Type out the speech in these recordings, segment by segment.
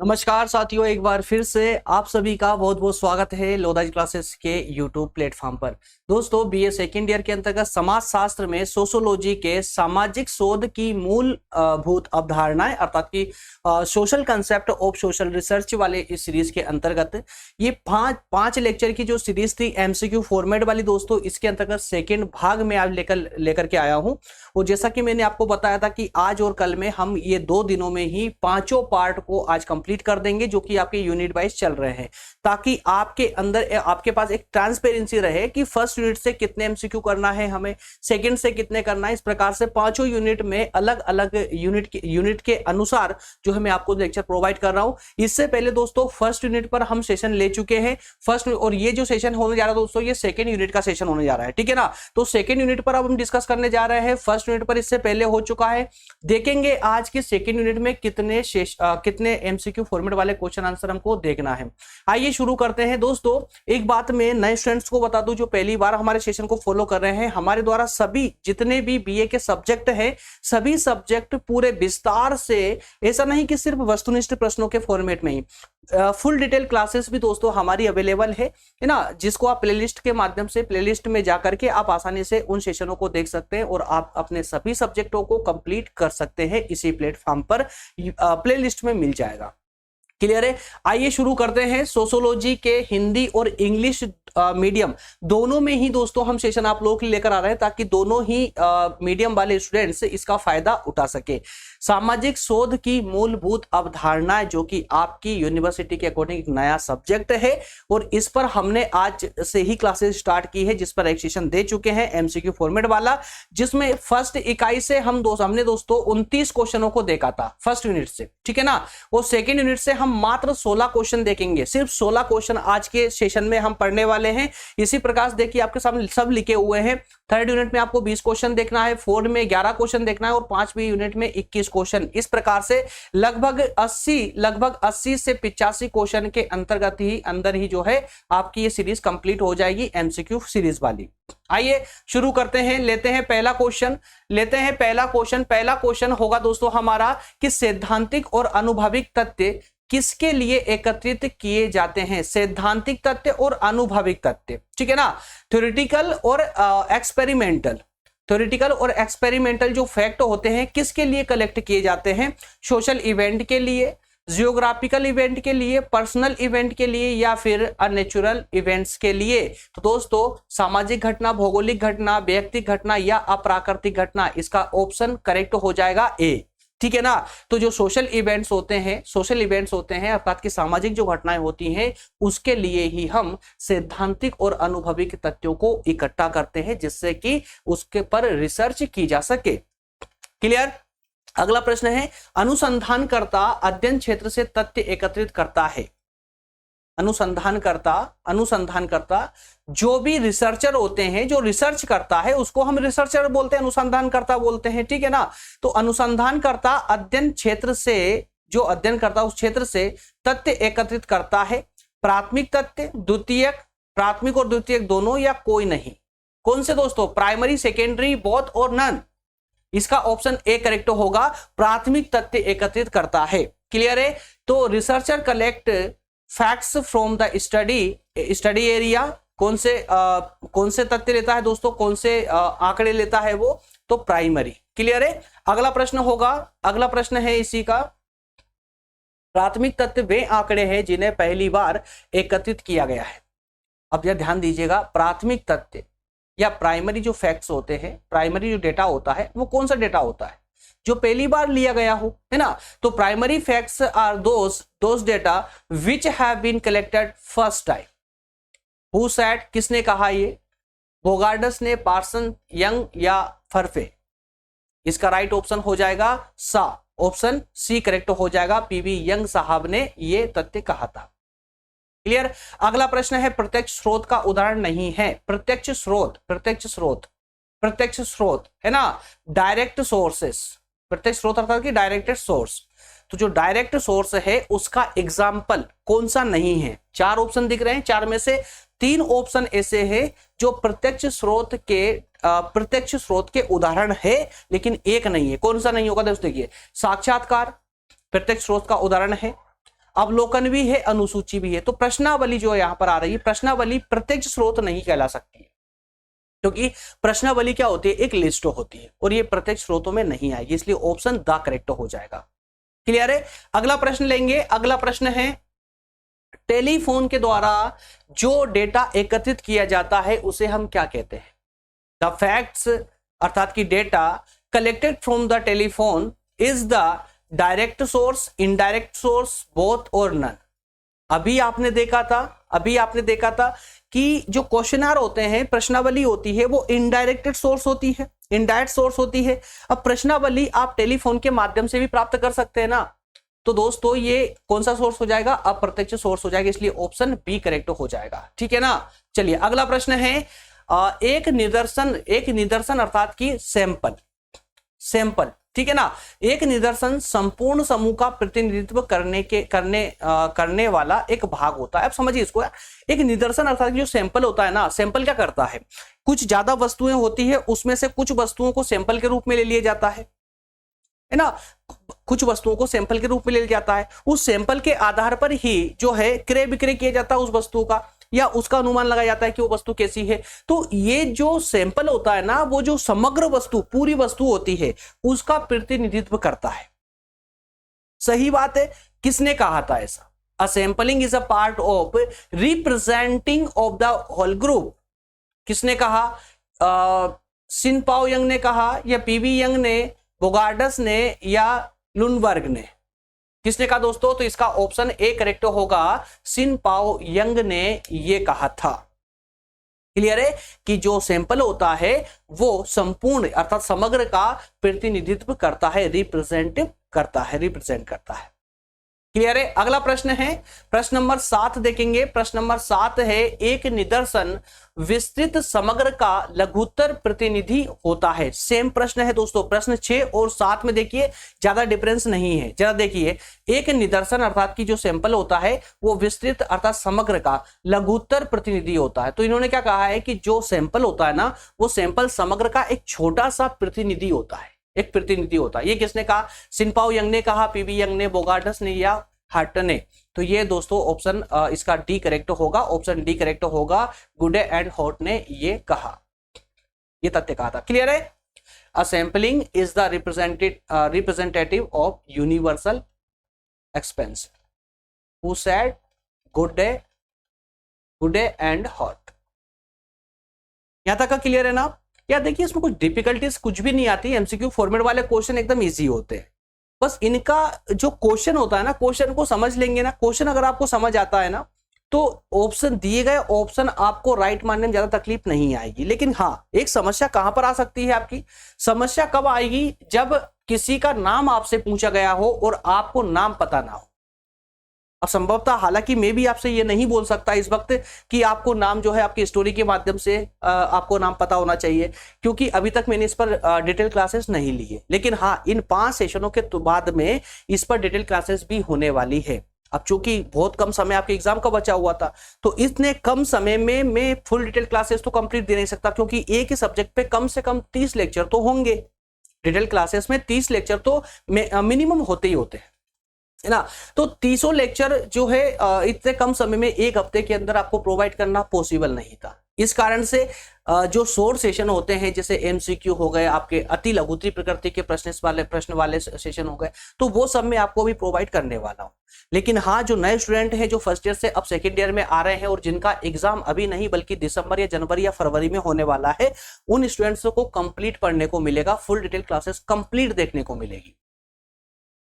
नमस्कार साथियों, एक बार फिर से आप सभी का बहुत बहुत स्वागत है लोधाजी क्लासेस के यूट्यूब प्लेटफॉर्म पर। दोस्तों, बीए सेकेंड ईयर के अंतर्गत समाज शास्त्र में सोशोलॉजी के सामाजिक शोध की मूल भूत अवधारणाएं अर्थात कि social concept of social research वाले इस सीरीज के अंतर्गत ये पांच लेक्चर की जो सीरीज थी एमसीक्यू फॉर्मेट वाली, दोस्तों इसके अंतर्गत सेकेंड भाग में आज लेकर के आया हूं। और जैसा कि मैंने आपको बताया था कि आज और कल में हम ये 2 दिनों में ही पांचों पार्ट को आज कंप्लीट कर देंगे, जो कि आपके यूनिट वाइज चल रहे हैं, ताकि आपके अंदर आपके पास एक ट्रांसपेरेंसी रहे कि फर्स्ट यूनिट से कितने एमसीक्यू करना है, हमें सेकंड से कितने करना है। इस प्रकार से पांचों यूनिट में अलग अलग यूनिट के अनुसार जो है मैं आपको लेक्चर प्रोवाइड कर रहा हूं। इससे पहले दोस्तों फर्स्ट यूनिट पर हम सेशन ले चुके हैं फर्स्ट, और ये जो सेशन होने जा रहा है दोस्तों ये सेकेंड यूनिट का सेशन होने जा रहा है, ठीक है ना। तो सेकेंड यूनिट पर अब हम डिस्कस करने जा रहे हैं, फर्स्ट यूनिट पर इससे पहले हो चुका है। देखेंगे आज के सेकेंड यूनिट में कितने एमसीक्यू फॉर्मेट वाले क्वेश्चन आंसर हमको देखना है। आइए शुरू करते हैं। दोस्तों एक बात मैं नए स्टूडेंट्स को बता दूं जो पहली बार हमारे सेशन को फॉलो कर रहे हैं, हमारे द्वारा सभी जितने भी बीए के सब्जेक्ट हैं सभी सब्जेक्ट पूरे विस्तार से, ऐसा नहीं कि सिर्फ वस्तुनिष्ठ प्रश्नों के फॉर्मेट में ही, फुल डिटेल क्लासेस भी दोस्तों हमारी अवेलेबल है ना, जिसको आप प्लेलिस्ट के माध्यम से प्लेलिस्ट में जाकर के आप आसानी से उन सेशनों को देख सकते हैं और आप अपने सभी सब्जेक्टों को कंप्लीट कर सकते हैं। इसी प्लेटफॉर्म पर प्लेलिस्ट में मिल जाएगा। क्लियर है। आइए शुरू करते हैं। सोशोलॉजी के हिंदी और इंग्लिश मीडियम दोनों में ही दोस्तों हम सेशन आप लोगों के लिए लेकर आ रहे हैं, ताकि दोनों ही मीडियम वाले स्टूडेंट्स इसका फायदा उठा सके। सामाजिक शोध की मूलभूत अवधारणाएं, जो कि आपकी यूनिवर्सिटी के अकॉर्डिंग एक नया सब्जेक्ट है और इस पर हमने आज से ही क्लासेस स्टार्ट की है, जिस पर एक सेशन दे चुके हैं एमसीक्यू फॉर्मेट वाला, जिसमें फर्स्ट इकाई से हमने दोस्तों 29 क्वेश्चनों को देखा था फर्स्ट यूनिट से, ठीक है ना। और सेकेंड यूनिट से हम मात्र 16 क्वेश्चन देखेंगे, सिर्फ 16 क्वेश्चन आज के सेशन में हम पढ़ने वाले हैं। इसी प्रकार से देखिए आपके सामने सब लिखे हुए हैं। थर्ड यूनिट में आपको 20 क्वेश्चन देखना है, फोर्थ में 11 क्वेश्चन देखना है और पांचवी यूनिट में 21 क्वेश्चन। इस प्रकार से लगभग 80 से 85 क्वेश्चन के अंदर ही जो है आपकी ये सीरीज कंप्लीट हो जाएगी एमसीक्यू सीरीज वाली। आइए शुरू करते हैं। लेते हैं पहला क्वेश्चन। पहला क्वेश्चन होगा दोस्तों हमारा कि सैद्धांतिक और अनुभविक तथ्य किसके लिए एकत्रित किए जाते हैं। सैद्धांतिक तथ्य और अनुभविक तथ्य, ठीक है ना। थ्योरेटिकल और एक्सपेरिमेंटल जो फैक्ट होते हैं किसके लिए कलेक्ट किए जाते हैं। सोशल इवेंट के लिए, जियोग्राफिकल इवेंट के लिए, पर्सनल इवेंट के लिए या फिर अननेचुरल इवेंट्स के लिए। तो दोस्तों सामाजिक घटना, भौगोलिक घटना, व्यक्तिगत घटना या अप्राकृतिक घटना, इसका ऑप्शन करेक्ट हो जाएगा ए, ठीक है ना। तो जो सोशल इवेंट्स होते हैं अर्थात कि सामाजिक जो घटनाएं होती हैं उसके लिए ही हम सैद्धांतिक और अनुभविक तथ्यों को इकट्ठा करते हैं, जिससे कि उसके पर रिसर्च की जा सके। क्लियर। अगला प्रश्न है, अनुसंधानकर्ता अध्ययन क्षेत्र से तथ्य एकत्रित करता है। अनुसंधानकर्ता जो भी रिसर्चर होते हैं, जो रिसर्च करता है उसको हम रिसर्चर बोलते हैं, अनुसंधानकर्ता बोलते हैं, ठीक है ना। तो अनुसंधानकर्ता अध्ययन क्षेत्र से, जो अध्ययन करता है उस क्षेत्र से तथ्य एकत्रित करता है। प्राथमिक तथ्य, प्राथमिक और द्वितीयक दोनों या कोई नहीं। कौन से दोस्तों? प्राइमरी, सेकेंडरी, बोथ और नन। इसका ऑप्शन ए करेक्ट होगा, प्राथमिक तथ्य एकत्रित करता है। क्लियर है। तो researcher collect facts from the study area. कौन से तथ्य लेता है दोस्तों, कौन से आंकड़े लेता है वो? तो प्राइमरी। क्लियर है। अगला प्रश्न है इसी का, प्राथमिक तथ्य वे आंकड़े हैं जिन्हें पहली बार एकत्रित किया गया है। अब यह ध्यान दीजिएगा, प्राथमिक तथ्य या प्राइमरी जो फैक्ट्स होते हैं, प्राइमरी जो डेटा होता है वो कौन सा डेटा होता है? जो पहली बार लिया गया हो, है ना। तो primary facts are those data which have been collected first time. Who said, किसने कहा ये? बोगार्डस ने, पार्सन, यंग या फरफे? इसका राइट ऑप्शन हो जाएगा सा, ऑप्शन सी करेक्ट हो जाएगा। पीवी यंग साहब ने ये तथ्य कहा था। क्लियर। अगला प्रश्न है, प्रत्यक्ष स्रोत का उदाहरण नहीं है। प्रत्यक्ष स्रोत है ना, डायरेक्ट सोर्सेस। प्रत्यक्ष स्रोत अर्थात कि डायरेक्टेड सोर्स। तो जो डायरेक्ट सोर्स है उसका एग्जाम्पल कौन सा नहीं है? 4 ऑप्शन दिख रहे हैं, 4 में से 3 ऑप्शन ऐसे हैं जो प्रत्यक्ष स्रोत के उदाहरण है, लेकिन एक नहीं है। कौन सा नहीं होगा दोस्तों? देखिए, साक्षात्कार प्रत्यक्ष स्रोत का उदाहरण है। अवलोकन भी है, अनुसूची भी है। तो प्रश्नावली जो यहाँ पर आ रही है, प्रश्नावली प्रत्यक्ष स्रोत नहीं कहला सकती है, क्योंकि प्रश्नावली क्या होती है, एक लिस्ट होती है और ये प्रत्यक्ष स्रोतों में नहीं आएगी, इसलिए ऑप्शन द करेक्ट हो जाएगा। क्लियर है? अगला प्रश्न लेंगे। अगला प्रश्न है, टेलीफोन के द्वारा जो डेटा एकत्रित किया जाता है उसे हम क्या कहते हैं? द फैक्ट्स अर्थात कि data collected from the telephone is the direct source, indirect source, both और नन। अभी आपने देखा था कि जो क्वेश्चनर होते हैं, प्रश्नावली होती है, वो इनडायरेक्टेड सोर्स होती है, इनडायरेक्ट सोर्स होती है। अब प्रश्नावली आप टेलीफोन के माध्यम से भी प्राप्त कर सकते हैं ना, तो दोस्तों ये कौन सा सोर्स हो जाएगा? अप्रत्यक्ष सोर्स हो जाएगा, इसलिए ऑप्शन बी करेक्ट हो जाएगा। ठीक है ना? चलिए अगला प्रश्न है, एक निदर्शन अर्थात कि सैंपल, ठीक है ना? एक निदर्शन संपूर्ण समूह का प्रतिनिधित्व करने वाला एक भाग होता है। अब समझिए इसको यार, एक निदर्शन अर्थात जो सैंपल होता है ना, सैंपल क्या करता है, कुछ ज्यादा वस्तुएं होती है, उसमें से कुछ वस्तुओं को सैंपल के रूप में ले लिया जाता है ना, कुछ वस्तुओं को सैंपल के रूप में ले लिया जाता है, उस सैंपल के आधार पर ही जो है क्रय विक्रय किया जाता है उस वस्तु का, या उसका अनुमान लगाया जाता है कि वो वस्तु कैसी है। तो ये जो सैंपल होता है ना, वो जो समग्र वस्तु, पूरी वस्तु होती है, उसका प्रतिनिधित्व करता है। सही बात है। किसने कहा था ऐसा? A sampling is a part of representing of the whole group. किसने कहा? सिन-पाओ यंग ने कहा, या पीवी यंग ने, बोगार्डस ने, या लुनबर्ग ने? किसने कहा दोस्तों? तो इसका ऑप्शन ए करेक्ट होगा, सिन-पाओ यंग ने ये कहा था। क्लियर है कि जो सैंपल होता है वो संपूर्ण अर्थात समग्र का प्रतिनिधित्व करता है, रिप्रेजेंट करता है। क्लियर है? अगला प्रश्न है, प्रश्न नंबर 7 देखेंगे। प्रश्न नंबर 7 है, एक निदर्शन विस्तृत समग्र का लघुत्तर प्रतिनिधि होता है। सेम प्रश्न है दोस्तों, प्रश्न 6 और 7 में देखिए ज्यादा डिफरेंस नहीं है। जरा देखिए, एक निदर्शन अर्थात की जो सैंपल होता है वो विस्तृत अर्थात समग्र का लघुत्तर प्रतिनिधि होता है। तो इन्होंने क्या कहा है कि जो सैंपल होता है ना, वो सैंपल समग्र का एक छोटा सा प्रतिनिधि होता है, एक प्रतिनिधि होता है। ये किसने कहा? सिन-पाओ यंग ने कहा, पीवी यंग ने, बोगार्डस ने, या हर्ट ने? तो ये दोस्तों ऑप्शन इसका डी करेक्ट होगा, ऑप्शन डी करेक्ट होगा। गुडे एंड हॉट ने ये कहा, ये तथ्य कहा था। क्लियर है? A sampling is the representative of universal expense. Who said? Goode and Hatt. यहां तक का क्लियर है ना? यार देखिए, इसमें कुछ डिफिकल्टीज कुछ भी नहीं आती, एमसीक्यू फॉर्मेट वाले क्वेश्चन एकदम इजी होते हैं। बस इनका जो क्वेश्चन होता है ना, क्वेश्चन को समझ लेंगे ना, क्वेश्चन अगर आपको समझ आता है ना, तो ऑप्शन दिए गए ऑप्शन आपको राइट मानने में ज्यादा तकलीफ नहीं आएगी। लेकिन हाँ, एक समस्या कहां पर आ सकती है आपकी? समस्या कब आएगी? जब किसी का नाम आपसे पूछा गया हो और आपको नाम पता ना हो। अब संभवतः, हालांकि मैं भी आपसे ये नहीं बोल सकता इस वक्त कि आपको नाम जो है आपकी स्टोरी के माध्यम से आपको नाम पता होना चाहिए, क्योंकि अभी तक मैंने इस पर डिटेल क्लासेस नहीं ली है। लेकिन हाँ, इन 5 सेशनों के बाद में इस पर डिटेल क्लासेस भी होने वाली है। अब चूंकि बहुत कम समय आपके एग्जाम का बचा हुआ था, तो इतने कम समय में मैं फुल डिटेल क्लासेस तो कंप्लीट दे नहीं सकता, क्योंकि एक ही सब्जेक्ट पे कम से कम 30 लेक्चर तो होंगे। डिटेल क्लासेस में 30 लेक्चर तो मिनिमम होते ही होते हैं, है ना? तो 300 लेक्चर जो है इतने कम समय में एक हफ्ते के अंदर आपको प्रोवाइड करना पॉसिबल नहीं था। इस कारण से जो शॉर्ट सेशन होते हैं, जैसे एमसीक्यू हो गए, आपके अति लघुत्तरी प्रकृति के प्रश्न वाले सेशन हो गए, तो वो सब मैं आपको भी प्रोवाइड करने वाला हूं। लेकिन हाँ, जो नए स्टूडेंट हैं जो फर्स्ट ईयर से अब सेकेंड ईयर में आ रहे हैं और जिनका एग्जाम अभी नहीं बल्कि दिसंबर या जनवरी या फरवरी में होने वाला है, उन स्टूडेंट्स को कंप्लीट पढ़ने को मिलेगा, फुल डिटेल क्लासेस कंप्लीट देखने को मिलेगी।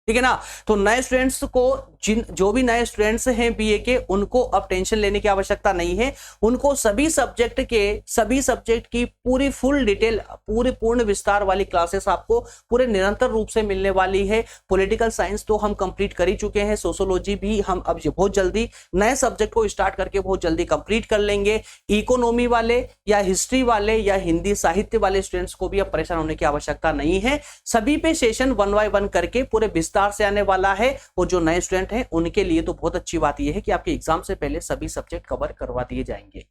ठीक है ना? तो नए स्टूडेंट्स को, जो भी नए स्टूडेंट्स हैं बीए के, उनको अब टेंशन लेने की आवश्यकता नहीं है। उनको सभी सब्जेक्ट की पूरी फुल डिटेल, पूरी पूर्ण विस्तार वाली क्लासेस आपको पूरे निरंतर रूप से मिलने वाली है। पॉलिटिकल साइंस तो हम कंप्लीट कर ही चुके हैं, सोशियोलॉजी भी हम अब बहुत जल्दी नए सब्जेक्ट को स्टार्ट करके बहुत जल्दी कंप्लीट कर लेंगे। इकोनॉमी वाले या हिस्ट्री वाले या हिंदी साहित्य वाले स्टूडेंट्स को भी अब परेशान होने की आवश्यकता नहीं है। सभी पे सेशन 1 बाय 1 करके पूरे विस्तार से आने वाला है। और जो नए स्टूडेंट हैं उनके लिए तो बहुत अच्छी बात यह है कि आपके एग्जाम से पहले सभी सब्जेक्ट कवर करवा दिए जाएंगे।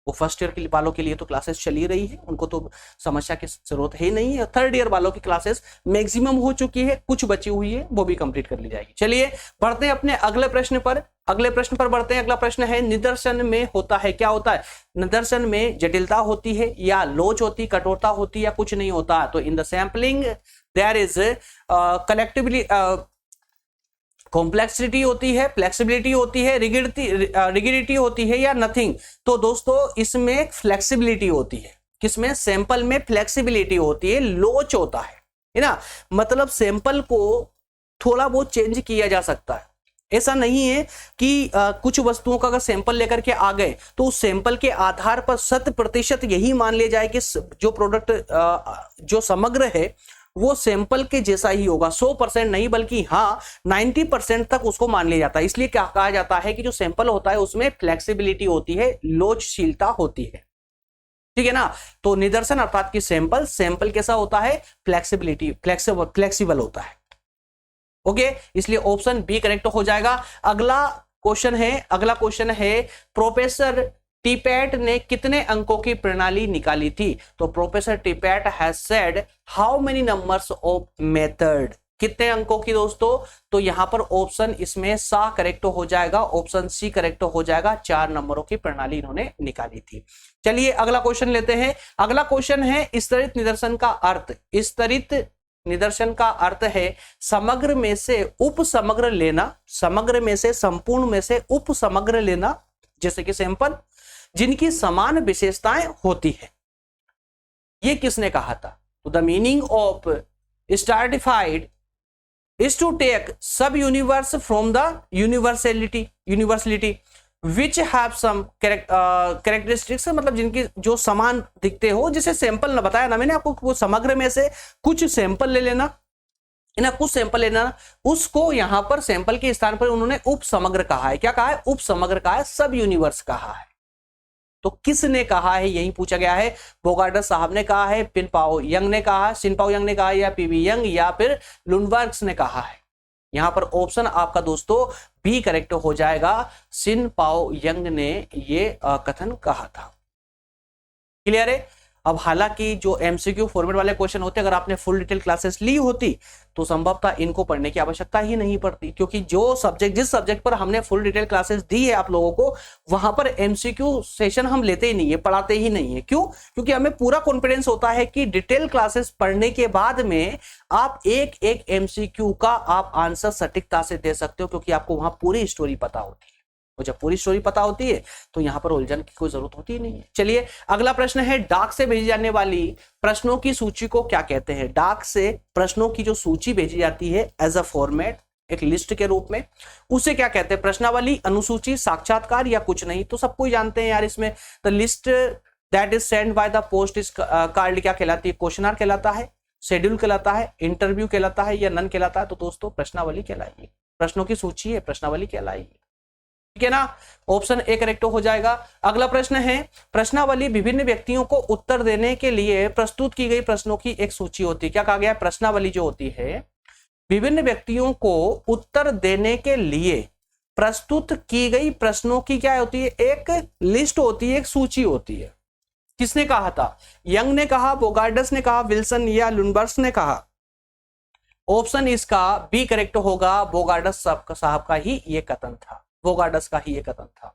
वो फर्स्ट ईयर के वालों के लिए तो क्लासेस चल ही रही है, उनको तो समस्या की जरूरत है ही नहीं है। थर्ड ईयर वालों की क्लासेस मैक्सिमम हो चुकी है, कुछ बची हुई है, वो भी कंप्लीट कर ली जाएगी। चलिए बढ़ते हैं अपने अगले प्रश्न पर, अगले प्रश्न पर बढ़ते हैं। अगला प्रश्न है निदर्शन में होता है, क्या होता है? निदर्शन में जटिलता होती है या लोच होती, कठोरता होती या कुछ नहीं होता? तो in the sampling there is collectively complexity होती है, फ्लेक्सिबिलिटी होती है, रिगिडिटी होती है या नथिंग? तो दोस्तों इसमें फ्लेक्सिबिलिटी होती है। किसमें? सैंपल में फ्लेक्सिबिलिटी होती है, लोच होता है ना। मतलब सैंपल को थोड़ा बहुत चेंज किया जा सकता है। ऐसा नहीं है कि कुछ वस्तुओं का अगर सैंपल लेकर के आ गए तो उस सैंपल के आधार पर 100% यही मान लिया जाए कि जो प्रोडक्ट जो समग्र है वो सैंपल के जैसा ही होगा। 100% नहीं, बल्कि हाँ 90% तक उसको मान लिया जाता है। इसलिए क्या कहा जाता है कि जो सैंपल होता है उसमें फ्लेक्सिबिलिटी होती है, लोचशीलता होती है, ठीक है ना। तो निदर्शन अर्थात कि सैंपल कैसा होता है? फ्लेक्सिबल होता है। ओके, इसलिए ऑप्शन बी करेक्ट हो जाएगा। अगला क्वेश्चन है प्रोफेसर टिपैट ने कितने अंकों की प्रणाली निकाली थी? तो professor Tippett has said how many numbers of method, कितने अंकों की दोस्तों? तो यहां पर ऑप्शन इसमें सा करेक्ट हो जाएगा, ऑप्शन सी करेक्ट हो जाएगा। 4 नंबरों की प्रणाली इन्होंने निकाली थी। चलिए अगला क्वेश्चन लेते हैं। अगला क्वेश्चन है स्तरित निदर्शन का अर्थ। स्तरित निदर्शन का अर्थ है समग्र में से उप समग्र लेना, समग्र में से संपूर्ण में से उप समग्र लेना, जैसे कि सैंपल जिनकी समान विशेषताएं होती है। ये किसने कहा था? तो the meaning of stratified is to take sub-universe from the universality which have some characteristics, मतलब जिनकी जो समान दिखते हो। जैसे सैंपल ना बताया ना मैंने आपको, वो समग्र में से कुछ सैंपल ले लेना है ना, कुछ सैंपल लेना, उसको यहां पर सैंपल के स्थान पर उन्होंने उप समग्र कहा है। क्या कहा है? उप समग्र कहा है, सब यूनिवर्स कहा है। तो किसने कहा है यही पूछा गया है। बोगार्डस साहब ने कहा है, सिनपाओ यंग ने कहा है, या पीवी यंग या फिर लुनबर्ग्स ने कहा है। यहां पर ऑप्शन आपका दोस्तों बी करेक्ट हो जाएगा। सिनपाओ यंग ने ये कथन कहा था। क्लियर है? अब हालांकि जो एमसीक्यू फॉर्मेट वाले क्वेश्चन होते, अगर आपने फुल डिटेल क्लासेस ली होती तो संभवतः इनको पढ़ने की आवश्यकता ही नहीं पड़ती, क्योंकि जिस सब्जेक्ट पर हमने फुल डिटेल क्लासेस दी है आप लोगों को, वहां पर एमसीक्यू सेशन हम लेते ही नहीं है, पढ़ाते ही नहीं है। क्यों? क्योंकि हमें पूरा कॉन्फिडेंस होता है कि डिटेल क्लासेस पढ़ने के बाद में आप एक एक एमसीक्यू का आप आंसर सटीकता से दे सकते हो, क्योंकि आपको वहां पूरी स्टोरी पता होती है। और जब पूरी स्टोरी पता होती है तो यहां पर उलझन की कोई जरूरत होती ही नहीं है। चलिए अगला प्रश्न है, डाक से भेजी जाने वाली प्रश्नों की सूची को क्या कहते हैं? डाक से प्रश्नों की जो सूची भेजी जाती है एज अ फॉर्मेट, एक लिस्ट के रूप में, उसे क्या कहते हैं? प्रश्नावली, अनुसूची, साक्षात्कार या कुछ नहीं? तो सबको जानते हैं यार, इसमें the list that is send by the post is called क्या कहलाती है? क्वेश्चनर कहलाता है, शेड्यूल कहलाता है, इंटरव्यू कहलाता है या नन कहलाता है? तो दोस्तों प्रश्नावली कहलाएगी। प्रश्नों की सूची है, प्रश्नावली कहलाएगी, ठीक है ना। ऑप्शन ए करेक्ट हो जाएगा। अगला प्रश्न है, प्रश्नावली विभिन्न व्यक्तियों को उत्तर देने के लिए प्रस्तुत की गई प्रश्नों की एक सूची होती है। क्या कहा गया है? प्रश्नावली जो होती है विभिन्न व्यक्तियों को उत्तर देने के लिए प्रस्तुत की गई प्रश्नों की क्या होती है? एक लिस्ट होती है, एक सूची होती है। किसने कहा था? यंग ने कहा, बोगार्डस ने कहा, विल्सन या लुनबर्ग्स ने कहा? ऑप्शन इसका बी करेक्ट होगा। बोगार्डस साहब का ही ये कथन था, बोगार्डस का ही ये कथन था,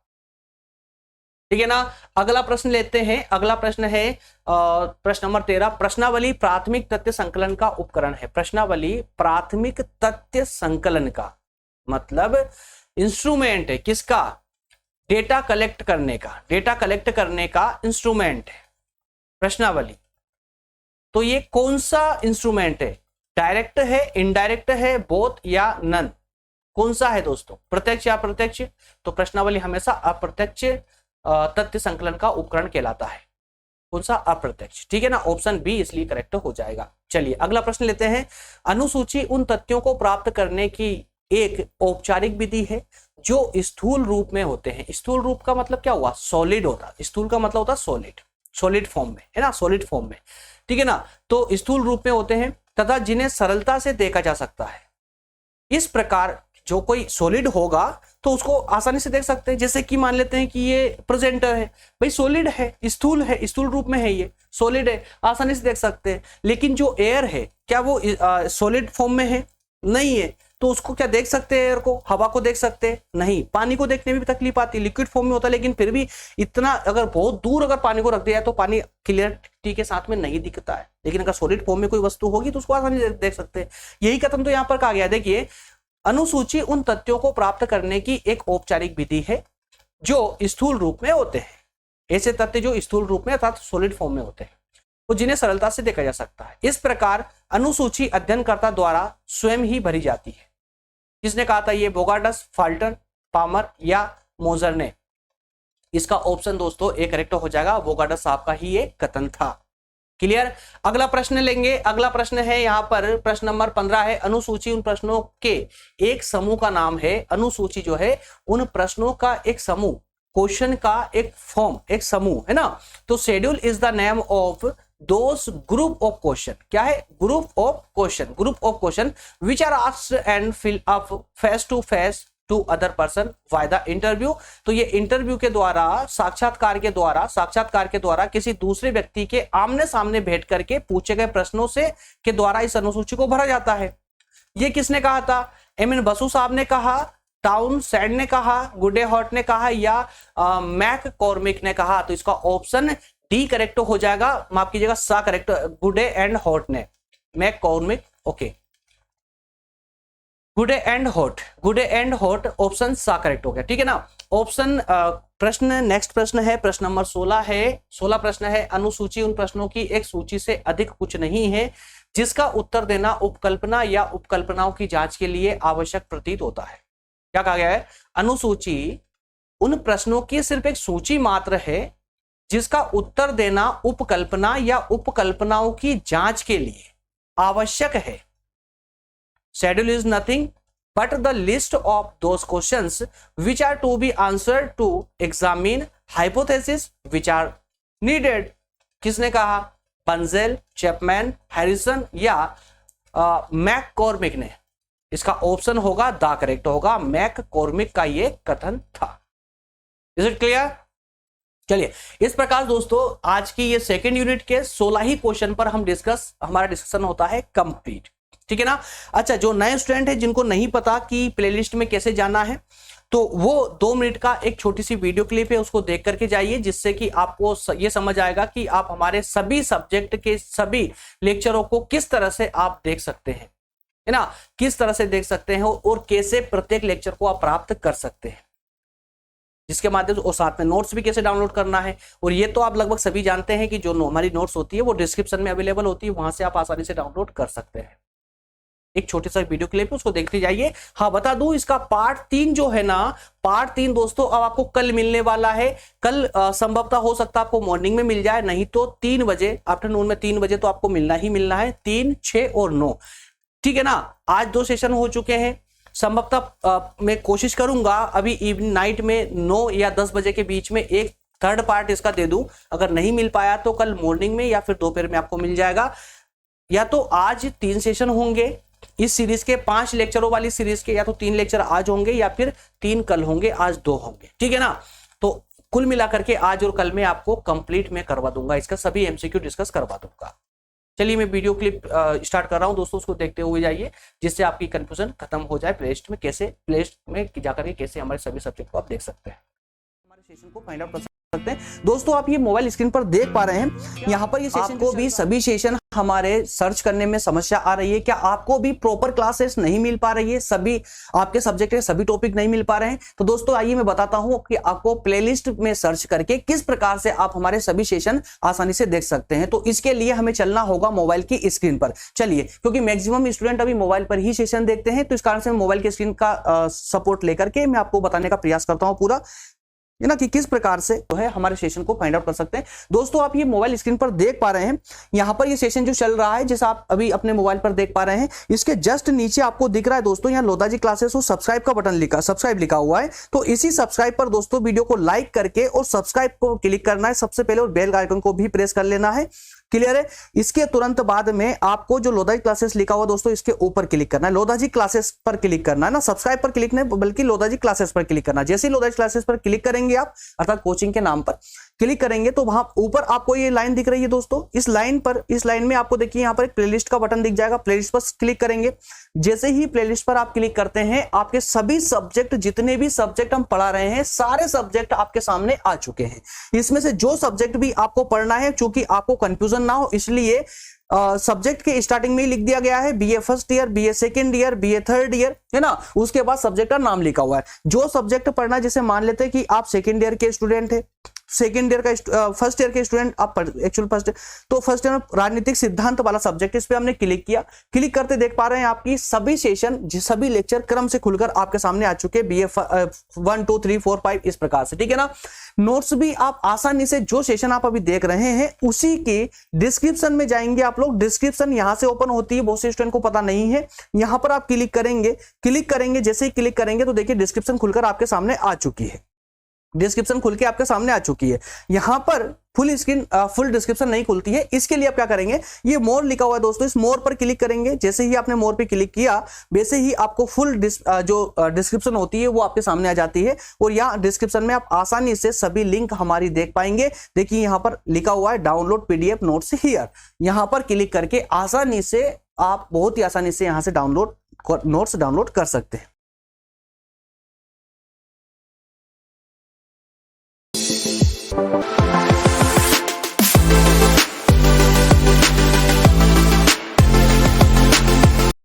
ठीक है ना। अगला प्रश्न लेते हैं। अगला प्रश्न है प्रश्न नंबर 13, प्रश्नावली प्राथमिक तथ्य संकलन का उपकरण है। प्रश्नावली प्राथमिक तथ्य संकलन का मतलब इंस्ट्रूमेंट है, किसका? डेटा कलेक्ट करने का, डेटा कलेक्ट करने का इंस्ट्रूमेंट है प्रश्नावली। तो ये कौन सा इंस्ट्रूमेंट है? डायरेक्ट है, इनडायरेक्ट है, बोथ या नन? कौन सा है दोस्तों? प्रत्यक्ष या अप्रत्यक्ष? तो प्रश्नावली हमेशा अप्रत्यक्ष तथ्य संकलन का उपकरण कहलाता है। कौन सा? अप्रत्यक्ष, ठीक है ना। ऑप्शन बी इसलिए करेक्ट हो जाएगा। चलिए अगला प्रश्न लेते हैं। अनुसूची उन तथ्यों को प्राप्त करने की एक औपचारिक विधि है जो स्थूल रूप में होते हैं। स्थूल रूप का मतलब क्या हुआ? सॉलिड होता। स्थूल का मतलब होता सॉलिड फॉर्म में, है ना, सॉलिड फॉर्म में, ठीक है ना। तो स्थूल रूप में होते हैं तथा जिन्हें सरलता से देखा जा सकता है। इस प्रकार जो कोई सॉलिड होगा तो उसको आसानी से देख सकते हैं। जैसे कि मान लेते हैं कि ये प्रेजेंटर है, भाई सॉलिड है, स्थूल रूप में है, ये सॉलिड है, आसानी से देख सकते हैं। लेकिन जो एयर है क्या वो सॉलिड फॉर्म में है? नहीं है, तो उसको क्या देख सकते हैं? एयर को, हवा को देख सकते हैं? नहीं। पानी को देखने में भी तकलीफ आती है, लिक्विड फॉर्म में होता है, लेकिन फिर भी इतना अगर बहुत दूर अगर पानी को रख दिया तो पानी क्लियरिटी के साथ में नहीं दिखता है, लेकिन अगर सॉलिड फॉर्म में कोई वस्तु होगी तो उसको आसानी से देख सकते हैं। यही कथन तो यहाँ पर कहा गया। देखिए, अनुसूची उन तथ्यों को प्राप्त करने की एक औपचारिक विधि है जो स्थूल रूप में होते हैं। ऐसे तथ्य जो स्थूल रूप में अर्थात सॉलिड फॉर्म में होते हैं, तो जिन्हें सरलता से देखा जा सकता है। इस प्रकार अनुसूची अध्ययनकर्ता द्वारा स्वयं ही भरी जाती है। किसने कहा था ये? बोगार्डस, फाल्टन, पामर या मोजर ने? इसका ऑप्शन दोस्तों ए करेक्ट हो जाएगा, बोगार्डस साहब का ही ये कथन था। क्लियर? अगला प्रश्न लेंगे। अगला प्रश्न है यहाँ पर प्रश्न नंबर 15 है, अनुसूची उन प्रश्नों के एक समूह का नाम है। अनुसूची जो है उन प्रश्नों का एक समूह, क्वेश्चन का एक फॉर्म, एक समूह है ना। तो schedule is the name of those group of question. क्या है? Group of question. Group of question which are asked and fill up face to face to other person by the interview. तो ये interview के द्वारा, साक्षात्कार के द्वारा किसी दूसरे व्यक्ति के आमने सामने बैठ करके पूछे गए प्रश्नों से के द्वारा इस अनुसूची को भरा जाता है। ये किसने कहा था? एम.एन. बसु साहब ने कहा, टाउन सैंड ने कहा, गुडे हॉट ने कहा या मैक कॉर्मिक ने कहा? तो इसका ऑप्शन डी करेक्ट हो जाएगा, माफ कीजिएगा सा करेक्ट, गुडे एंड हॉट ने, मैक कॉर्मिक, ओके, गुडे एंड हॉट ऑप्शन सा करेक्ट हो गया, ठीक है ना। ऑप्शन प्रश्न, नेक्स्ट प्रश्न है प्रश्न नंबर 16 है। 16 प्रश्न है, अनुसूची उन प्रश्नों की एक सूची से अधिक कुछ नहीं है जिसका उत्तर देना उपकल्पना या उपकल्पनाओं की जांच के लिए आवश्यक प्रतीत होता है। क्या कहा गया है? अनुसूची उन प्रश्नों की सिर्फ एक सूची मात्र है जिसका उत्तर देना उपकल्पना या उपकल्पनाओं की जांच के लिए आवश्यक है। Schedule is nothing but the list of those questions which are to be answered to examine hypotheses which are needed. किसने कहा? बंजेल, चैपमैन, हैरिसन या मैककॉर्मिक ने? इसका ऑप्शन होगा द करेक्ट होगा, मैककॉर्मिक का ये कथन था। Is it clear? चलिए, इस प्रकार दोस्तों आज की ये सेकेंड यूनिट के 16 ही क्वेश्चन पर हमारा डिस्कशन होता है कंप्लीट, ठीक है ना। अच्छा, जो नए स्टूडेंट है जिनको नहीं पता कि प्लेलिस्ट में कैसे जाना है, तो वो 2 मिनट का एक छोटी सी वीडियो क्लिप है, उसको देख करके जाइए, जिससे कि आपको ये समझ आएगा कि आप हमारे सभी सब्जेक्ट के सभी लेक्चरों को किस तरह से आप देख सकते हैं, है ना, किस तरह से देख सकते हैं और कैसे प्रत्येक लेक्चर को आप प्राप्त कर सकते हैं, जिसके माध्यम से, और साथ में नोट्स भी कैसे डाउनलोड करना है। और ये तो आप लगभग सभी जानते हैं कि जो हमारी नोट्स होती है वो डिस्क्रिप्शन में अवेलेबल होती है, वहां से आप आसानी से डाउनलोड कर सकते हैं। एक छोटी सा वीडियो क्लिप है, उसको देखते जाइए। हाँ, बता दूं इसका पार्ट 3 जो है ना, पार्ट 3 दोस्तों अब आपको कल मिलने वाला है। कल संभवतः हो सकता है आपको मॉर्निंग में मिल जाए, नहीं तो 3 बजे, आफ्टरनून में 3 बजे तो आपको मिलना ही मिलना है, 3, 6 और 9, ठीक है ना। आज 2 सेशन हो चुके हैं, संभवतः मैं कोशिश करूंगा अभी इवनिंग नाइट में 9 या 10 बजे के बीच में एक थर्ड पार्ट इसका दे दूं। अगर नहीं मिल पाया तो कल मॉर्निंग में या फिर दोपहर में आपको मिल जाएगा। या तो आज 3 सेशन होंगे इस सीरीज के, 5 लेक्चरों वाली सीरीज के, या तो 3 लेक्चर आज होंगे या फिर 3 कल होंगे, आज 2 होंगे, ठीक है ना। तो कुल मिलाकर के आज और कल में आपको कंप्लीट में करवा दूंगा, इसका सभी एमसीक्यू डिस्कस करवा दूंगा। चलिए, मैं वीडियो क्लिप स्टार्ट कर रहा हूं दोस्तों, उसको देखते हुए जाइए, जिससे आपकी कंफ्यूजन खत्म हो जाए। प्लेलिस्ट में जाकर के कैसे हमारे सभी सब्जेक्ट को आप देख सकते हैं, हमारे सेशन को फाइंड आउट कर सकते हैं। दोस्तों, आप ये मोबाइल स्क्रीन पर देख पा रहे हैं, यहाँ पर ये सेशन को भी सभी सेशन हमारे सर्च करने में समस्या आ रही है। क्या आपको भी प्रॉपर क्लासेस नहीं मिल पा रही है, सभी आपके सब्जेक्ट के सभी टॉपिक नहीं मिल पा रहे हैं? तो दोस्तों आइए मैं बताता हूं कि आपको प्लेलिस्ट में सर्च करके किस प्रकार से आप हमारे सभी सेशन आसानी से देख सकते हैं। तो इसके लिए हमें चलना होगा मोबाइल की स्क्रीन पर। चलिए, क्योंकि मैक्सिमम स्टूडेंट अभी मोबाइल पर ही सेशन देखते हैं, तो इस कारण से मोबाइल की स्क्रीन का सपोर्ट लेकर के मैं आपको बताने का प्रयास करता हूं पूरा, है ना, कि किस प्रकार से जो है हमारे सेशन को फाइंड आउट कर सकते हैं। दोस्तों, आप ये मोबाइल स्क्रीन पर देख पा रहे हैं, यहाँ पर ये सेशन जो चल रहा है, जैसा आप अभी अपने मोबाइल पर देख पा रहे हैं, इसके जस्ट नीचे आपको दिख रहा है दोस्तों, यहाँ लोधाजी क्लासेस और सब्सक्राइब का बटन सब्सक्राइब लिखा हुआ है। तो इसी सब्सक्राइब पर दोस्तों वीडियो को लाइक करके और सब्सक्राइब को क्लिक करना है सबसे पहले, और बेल आइकन को भी प्रेस कर लेना है, क्लियर है। इसके तुरंत बाद में आपको जो लोधा जी क्लासेस लिखा हुआ दोस्तों, इसके ऊपर क्लिक करना है, लोधा जी क्लासेस पर क्लिक करना है ना, सब्सक्राइब पर क्लिक नहीं बल्कि लोधा जी क्लासेस पर क्लिक करना है। जैसे ही लोधा जी क्लासेस पर क्लिक करेंगे आप, अर्थात कोचिंग के नाम पर क्लिक करेंगे, तो वहां ऊपर आपको ये लाइन दिख रही है दोस्तों, इस लाइन में आपको देखिए यहाँ पर एक प्लेलिस्ट का बटन दिख जाएगा, प्लेलिस्ट पर क्लिक करेंगे। जैसे ही प्लेलिस्ट पर आप क्लिक करते हैं, आपके सभी सब्जेक्ट, जितने भी सब्जेक्ट हम पढ़ा रहे हैं, सारे सब्जेक्ट आपके सामने आ चुके हैं। इसमें से जो सब्जेक्ट भी आपको पढ़ना है, चूंकि आपको कंफ्यूजन ना हो इसलिए सब्जेक्ट के स्टार्टिंग में ही लिख दिया गया है, BA first year, BA second year, BA third year, है ना। उसके बाद सब्जेक्ट का नाम लिखा हुआ है। जो सब्जेक्ट पढ़ना है, जैसे मान लेते हैं कि आप सेकंड ईयर के स्टूडेंट है, सेकंड ईयर का फर्स्ट ईयर के स्टूडेंट आप एक्चुअल फर्स्ट ईयर में राजनीतिक सिद्धांत वाला सब्जेक्ट, इस पे हमने क्लिक किया। क्लिक करते देख पा रहे हैं आपकी सभी सेशन, सभी लेक्चर क्रम से खुलकर आपके सामने आ चुके, बीए 1 2 3 4 5 इस प्रकार से, ठीक है ना। नोट्स भी आप आसानी से, जो सेशन आप अभी देख रहे हैं उसी के डिस्क्रिप्शन में जाएंगे आप लोग। डिस्क्रिप्शन यहां से ओपन होती है, बहुत से स्टूडेंट को पता नहीं है। यहां पर आप क्लिक करेंगे, जैसे ही क्लिक करेंगे तो देखिए डिस्क्रिप्शन खुलकर आपके सामने आ चुकी है, डिस्क्रिप्शन खुल के आपके सामने आ चुकी है। यहां पर फुल डिस्क्रिप्शन नहीं खुलती है, इसके लिए आप क्या करेंगे, ये मोर लिखा हुआ है दोस्तों, इस मोर पर क्लिक करेंगे। जैसे ही आपने मोर पे क्लिक किया, वैसे ही आपको फुल जो डिस्क्रिप्शन होती है वो आपके सामने आ जाती है। और यहाँ डिस्क्रिप्शन में आप आसानी से सभी लिंक हमारी देख पाएंगे। देखिए यहाँ पर लिखा हुआ है डाउनलोड पीडीएफ नोट्स हियर, यहाँ पर क्लिक करके आसानी से आप, बहुत ही आसानी से यहाँ से नोट्स डाउनलोड कर सकते हैं।